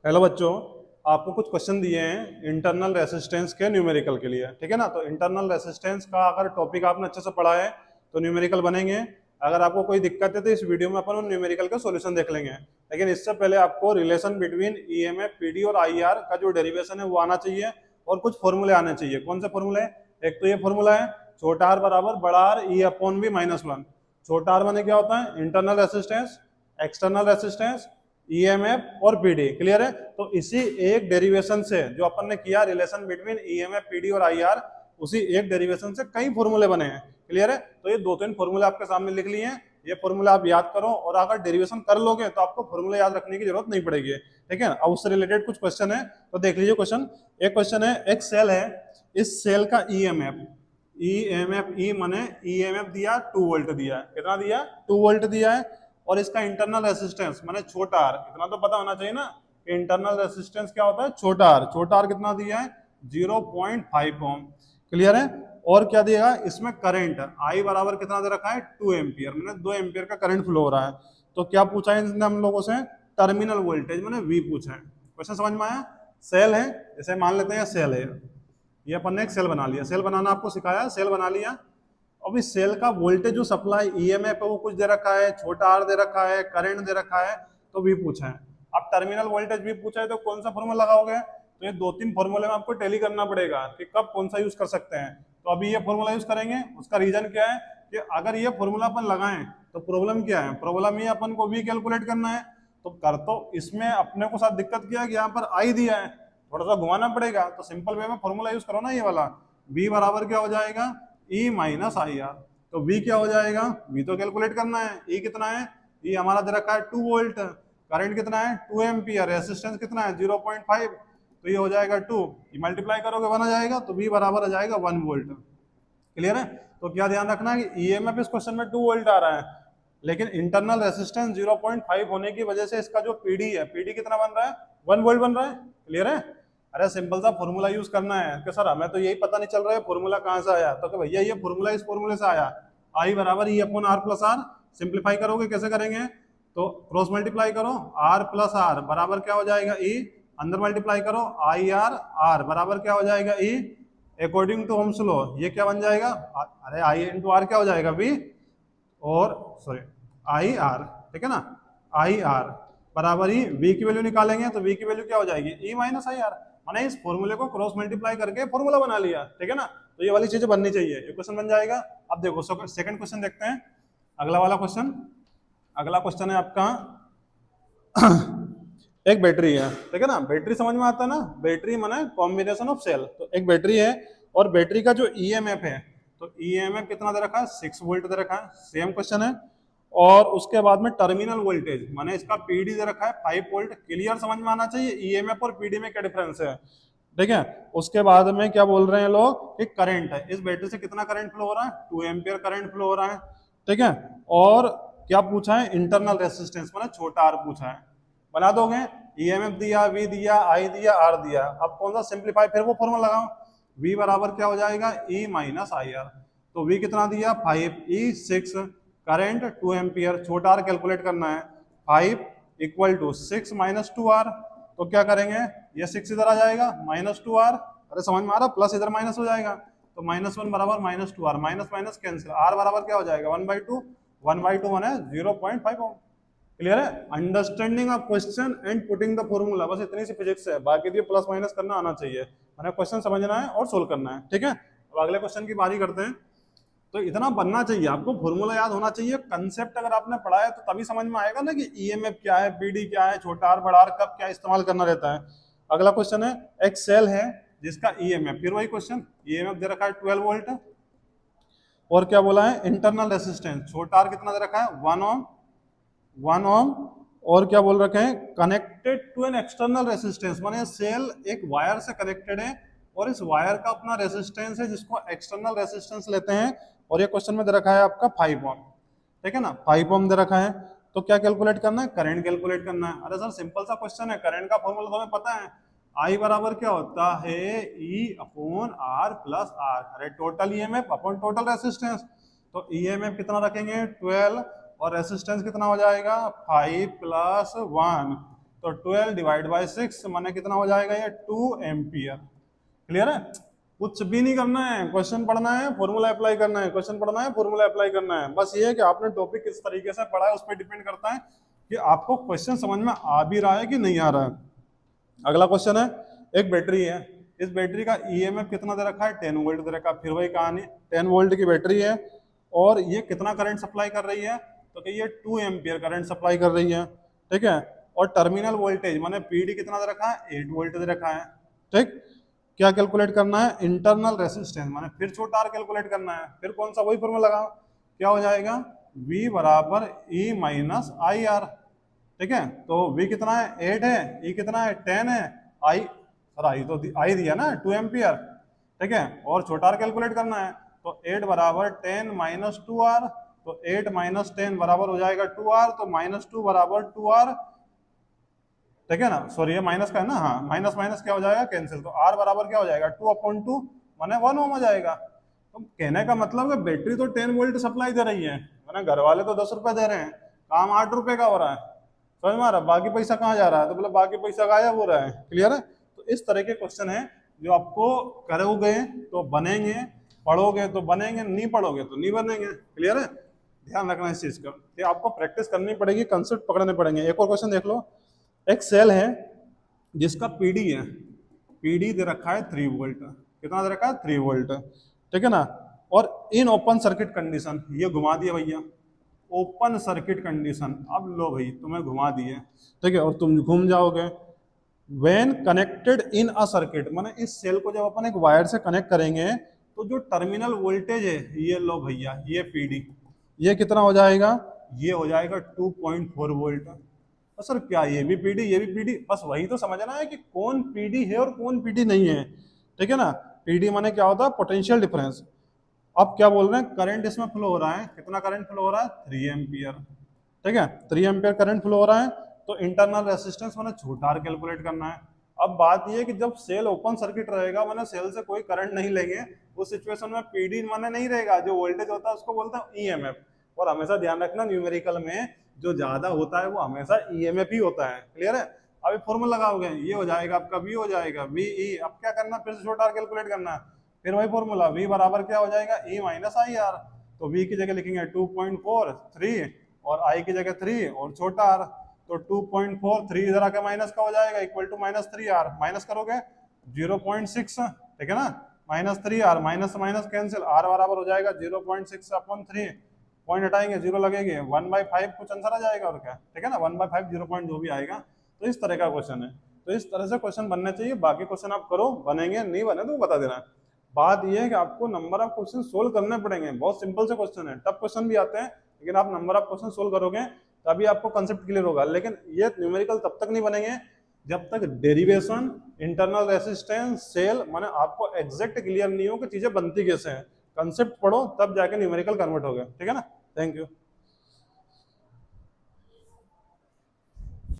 Hello बच्चों, आपको कुछ क्वेश्चन दिए हैं इंटरनल रेसिस्टेंस के न्यूमेरिकल के लिए। ठीक है ना। तो इंटरनल रेसिस्टेंस का अगर टॉपिक आपने अच्छे से पढ़ा है तो न्यूमेरिकल बनेंगे। अगर आपको कोई दिक्कत है तो इस वीडियो में अपन उन न्यूमेरिकल का सॉल्यूशन देख लेंगे। लेकिन इससे पहले आपको रिलेशन बिटवीन ईएमएफ, पीडी और आईआर का जो डेरिवेशन है वो आना चाहिए और कुछ फॉर्मूले आने चाहिए। कौन से फॉर्मूले? एक तो ये फॉर्मूला है, छोटा आर बराबर बड़ा R E upon B minus one. छोटा आर माने क्या होता है? Internal resistance, external resistance, EMF और पीडी। क्लियर है। तो इसी एक डेरिवेशन से जो अपन ने किया रिलेशन बिटवीन ईएमएफ, पीडी और आईआर, उसी एक डेरिवेशन से कई फॉर्मूले बने हैं। क्लियर है। तो ये दो तीन फॉर्मूले आपके सामने लिख लिए हैं, ये फॉर्मूला आप याद करो और अगर डेरिवेशन कर लोगे तो आपको फॉर्मूला याद रखने की जरूरत नहीं पड़ेगी। ठीक है। अब उससे रिलेटेड कुछ क्वेश्चन है तो देख लीजिए क्वेश्चन। एक क्वेश्चन है, एक सेल है, इस सेल का ईएमएफ, ईएमएफ ई माने ईएमएफ दिया 2 वोल्ट दिया है। कितना दिया? 2 वोल्ट दिया है। और इसका इंटरनल रेसिस्टेंस माने छोटा आर, इतना तो पता होना चाहिए ना कि इंटरनल रेसिस्टेंस क्या होता है? छोटा आर। छोटा आर कितना दिया है? 0.5 ओम। क्लियर है। और क्या दिएगा इसमें? करंट आई बराबर कितना दे रखा है? 2 एम्पियर, मैंने 2 एम्पियर का करंट फ्लो हो रहा है। तो क्या पूछा है इसने हम लोगों से? टर्मिनल वोल्टेज मैंने वी पूछा है। क्वेश्चन समझ में आया? सेल है, जैसे मान लेते हैं सेल है, ये अपन ने एक सेल बना लिया। सेल बनाना आपको सिखाया, सेल बना लिया। अब इस सेल का वोल्टेज जो सप्लाई ईएमएफ है वो कुछ दे रखा है, छोटा आर दे रखा है, करंट दे रखा है, तो वी पूछा है। अब टर्मिनल वोल्टेज वी पूछा है तो कौन सा फॉर्मूला लगाओगे? तो ये दो तीन फॉर्मूले में आपको टैली करना पड़ेगा कि कब कौन सा यूज कर सकते हैं। तो अभी ये फॉर्मूला यूज करेंगे। उसका रीजन क्या है कि अगर ये फॉर्मूला अपन लगाएं तो प्रॉब्लम क्या है? प्रॉब्लम ये अपन को वी कैलकुलेट करना है। तो कर तो इसमें अपने को साथ दिक्कत क्या है कि यहाँ पर आई दिया है, थोड़ा सा घुमाना पड़ेगा। तो सिंपल वे में फॉर्मूला यूज करो ना, ये वाला। वी बराबर क्या हो जाएगा? E minus I R. तो V क्या हो जाएगा? V तो कैलकुलेट करना है। E कितना है? E हमारा दे रखा है 2 वोल्ट, करंट कितना है? 2 एम्पियर, रेजिस्टेंस कितना है? 0.5। तो ये हो जाएगा 2, ये मल्टीप्लाई करोगे 1 आ जाएगा, तो V बराबर आ जाएगा 1 वोल्ट। क्लियर है। तो क्या ध्यान रखना है कि ईएमएफ इस क्वेश्चन में 2 वोल्ट आ रहा है, लेकिन इंटरनल रेजिस्टेंस 0.5 होने की वजह से इसका जो पीडी है, पीडी कितना बन रहा है? 1 वोल्ट बन रहा है। क्लियर है। अरे सिंपल सा फॉर्मूला यूज करना है कि सर हमें तो यही पता नहीं चल रहा है फॉर्मूला कहां से आया। तो कि भैया ये फॉर्मूला इस फॉर्मूले से आया, आई बराबर E upon R plus r. Simplify करोगे कैसे करेंगे? तो क्रॉस मल्टीप्लाई करो, आर प्लस आर बराबर क्या हो जाएगा? ई। अंदर मल्टीप्लाई करो, आई आर, आर बराबर क्या हो जाएगा? ई। अकॉर्डिंग टू ओम्स लॉ ये क्या बन जाएगा? अरे आई इंटू आर क्या हो जाएगा? वी। और सॉरी आई आर। ठीक है ना। आई आर बराबर ही वी की वैल्यू निकालेंगे तो वी की वैल्यू क्या हो जाएगी? E minus I R. मैंने इस फॉर्मूले को क्रॉस मल्टीप्लाई करके फॉर्मूला बना लिया। ठीक है ना। तो ये वाली चीजें बननी चाहिए, ये क्वेश्चन बन जाएगा। अब देखो सेकंड क्वेश्चन देखते हैं, अगला वाला क्वेश्चन। अगला क्वेश्चन है आपका एक बैटरी है। ठीक है ना। बैटरी समझ में आता है ना, बैटरी माने कॉम्बिनेशन ऑफ सेल। तो एक बैटरी है और बैटरी का जो ईएमएफ है, तो ईएमएफ कितना दे रखा है? 6 वोल्ट दे रखा है। सेम क्वेश्चन है। और उसके बाद में टर्मिनल वोल्टेज माने इसका पीडी दे रखा है 5 वोल्ट। क्लियर समझ में आना चाहिए ईएमएफ और पीडी में क्या डिफरेंस है। ठीक है। उसके बाद में क्या बोल रहे हैं लोग कि करंट है, इस बैटरी से कितना करंट फ्लो हो रहा है? 2 एम्पियर करंट फ्लो हो रहा है। ठीक है। और क्या पूछा है? इंटरनल रेसिस्टेंस माने छोटा आर पूछा है। बना दोगे? ईएमएफ दिया, वी दिया, आई दिया, आर दिया। अब कौन सा सिंप्लीफाई, फिर वो फॉर्मूला लगाओ। वी बराबर क्या हो जाएगा? E minus I R. तो वी कितना दिया? 5, ई 6, करंट 2 एम्पियर, छोटा आर कैलकुलेट करना है। 5 इक्वल टू 6 माइनस 2 आर। तो क्या करेंगे? ये 6 इधर आ जाएगा, माइनस 2 आर। अरे समझ में आ रहा? प्लस इधर माइनस हो जाएगा, तो -1 बराबर -2 आर, माइनस माइनस कैंसिल, आर बराबर क्या हो जाएगा? 1/2। 1/2 माने 0.5 ओम। क्लियर है। Understanding of question and putting the formula, बस इतनी सी फिजिक्स है। बाकी भी प्लस माइनस करना आना चाहिए, मैंने क्वेश्चन समझना है और सोल्व करना है। ठीक है। अब अगले क्वेश्चन की बारी करते हैं। तो इतना बनना चाहिए आपको, फॉर्मूला याद होना चाहिए। कंसेप्ट अगर आपने पढ़ा है तो तभी समझ में आएगा ना कि ईएमएफ क्या है, पीडी क्या है, छोटा आर बड़ा आर कब क्या इस्तेमाल करना रहता है। अगला क्वेश्चन है, एक सेल है जिसका ईएमएफ, फिर वही क्वेश्चन, ईएमएफ दे रखा है 12 वोल्ट। और क्या बोला है? इंटरनल रेसिस्टेंस छोटा आर कितना दे रखा है? 1 ओम, 1 ओम। और क्या बोल रखे हैं? Connected to an external resistance, माने सेल एक वायर से कनेक्टेड है और इस वायर का अपना रेसिस्टेंस है जिसको एक्सटर्नल रेसिस्टेंस लेते हैं। और ये क्वेश्चन में दे रखा है आपका 5 ओम। ठीक है ना, 5 ओम दे रखा है। तो क्या कैलकुलेट करना है? करंट कैलकुलेट करना है। अरे सर सिंपल सा क्वेश्चन है, करंट का फॉर्मूला तो हमें पता है, आई बराबर क्या होता है? E upon R plus R. अरे total EMF upon total resistance. तो ईएमएफ कितना रखेंगे? 12, और रेसिस्टेंस कितना हो जाएगा? 5 + 1। तो 12 डिवाइड बाई 6 माने कितना हो जाएगा ये 2 एम्पियर। क्लियर है? कुछ भी नहीं करना है, क्वेश्चन पढ़ना है, फॉर्मूला अप्लाई करना है, क्वेश्चन पढ़ना है, फॉर्मूला अप्लाई करना है। बस ये है कि आपने टॉपिक किस तरीके से पढ़ा है उस पर डिपेंड करता है कि आपको क्वेश्चन समझ में आ भी रहा है कि नहीं आ रहा है। अगला क्वेश्चन है, एक बैटरी है, इस बैटरी का ईएमएफ कितना दे रखा है 10 वोल्ट दे रखा है। फिर वही कहानी, 10 वोल्ट की बैटरी है और ये कितना करंट सप्लाई कर रही है, तो कि ये 2 एम्पियर करंट सप्लाई कर रही है। ठीक है, और टर्मिनल वोल्टेज माने पीडी कितना दे रखा है 8 वोल्ट दे रखा है। ठीक, क्या कैलकुलेट करना है, इंटरनल रेसिस्टेंस माने फिर छोटा आर कैलकुलेट करना है। फिर कौन सा, वही फॉर्मूला लगाओ, क्या हो जाएगा V बराबर E माइनस आई आर। ठीक है, तो V कितना है 8 है, E कितना है 10 है, I सर आई तो आई दिया ना 2 एम्पियर। ठीक है, और छोटा आर कैलकुलेट करना है, तो 8 बराबर 10 माइनस 2R, तो 8 माइनस 10 बराबर हो जाएगा 2R, तो माइनस 2 बराबर 2R। ठीक है ना, सॉरी ये माइनस का है ना, हाँ माइनस माइनस क्या हो जाएगा कैंसिल, तो R बराबर क्या हो जाएगा 2/2 माने 1 ओम हो जाएगा। तो कहने का मतलब है बैटरी तो 10 वोल्ट सप्लाई दे रही है, माने घर वाले तो 10 रुपए दे रहे हैं, काम 8 रुपए का हो रहा है, समझ में आ रहा है? बाकी पैसा कहाँ जा रहा है, तो बोले बाकी पैसा गायब हो रहा है। क्लियर है? तो इस तरह के क्वेश्चन है जो आपको करोगे तो बनेंगे, पढ़ोगे तो बनेंगे, नहीं पढ़ोगे तो नहीं बनेंगे। क्लियर है? ध्यान रखना इस चीज का कि आपको प्रैक्टिस करनी पड़ेगी, कंसेप्ट पकड़ने पड़ेंगे। एक और क्वेश्चन देख लो, एक सेल है जिसका पीडी है, पीडी दे रखा है 3 वोल्ट, कितना दे रखा है 3 वोल्ट। ठीक है ना, और इन ओपन सर्किट कंडीशन, ये घुमा दिया भैया ओपन सर्किट कंडीशन, अब लो भाई तुम्हें घुमा दिए। ठीक है, और तुम घूम जाओगे। When connected in a circuit, माने इस सेल को जब अपन एक वायर से कनेक्ट करेंगे तो जो टर्मिनल वोल्टेज है, ये लो भैया ये पीडी, ये कितना हो जाएगा, ये हो जाएगा 2.4 वोल्ट। तो सर क्या ये भी पीडी ये भी पीडी, बस वही तो समझना है कि कौन पीडी है और कौन पीडी नहीं है। ठीक है ना, पीडी माने क्या होता है, पोटेंशियल डिफरेंस। अब क्या बोल रहे हैं, करंट इसमें फ्लो हो रहा है, कितना करंट फ्लो हो रहा है 3 एम्पियर। ठीक है, 3 एम्पियर करंट फ्लो हो रहा है, तो इंटरनल रेसिस्टेंस मैंने छोटा आर कैलकुलेट करना है। अब बात ये है कि जब सेल ओपन सर्किट रहेगा, मैंने सेल से कोई करंट नहीं लेंगे, उस सिचुएशन में पीडी माने नहीं रहेगा, जो वोल्टेज होता है उसको बोलते हैं ईएमएफ। और हमेशा ध्यान रखना न्यूमेरिकल में जो ज्यादा होता है वो हमेशा ईएमएफ ही होता है। क्लियर है? अभी फॉर्मूला लगाओगे, ये हो जाएगा आपका V हो जाएगा VE। अब क्या करना, फिर से छोटा आर कैलकुलेट करना है, फिर वही फॉर्मूला V बराबर क्या हो जाएगा E माइनस आई आर। तो V की जगह लिखेंगे 2.4 3 और I की जगह 3 और छोटा R, तो 2.4 3 इधर आके माइनस का हो जाएगा equal to minus 3R, minus करोगे 0.6। ठीक है ना, minus 3R, minus minus cancel, R बराबर हो जाएगा 0.6/3, पॉइंट हटाएंगे 0 लगेंगे 1/5 कुछ आंसर आ जाएगा और क्या। ठीक है ना, 1/5 0 पॉइंट जो भी आएगा। तो इस तरह का क्वेश्चन है, तो इस तरह से क्वेश्चन बनने चाहिए। बाकी क्वेश्चन आप करो, बनेंगे नहीं बने तो बता देना। बात यह है कि आपको नंबर ऑफ क्वेश्चन सोल्व करने पड़ेंगे, बहुत सिंपल से क्वेश्चन है, टफ क्वेश्चन भी आते हैं, लेकिन आप नंबर ऑफ क्वेश्चन सोल्व करोगे तभी आपको कंसेप्ट क्लियर होगा। लेकिन ये न्यूमेरिकल तब तक नहीं बनेंगे जब तक डेरिवेशन, इंटरनल रेसिस्टेंस, सेल माने आपको एग्जैक्ट क्लियर नहीं हो कि चीजें बनती कैसे हैं। कंसेप्ट पढ़ो तब जाके न्यूमेरिकल कन्वर्ट होगा। ठीक है ना, थैंक यू।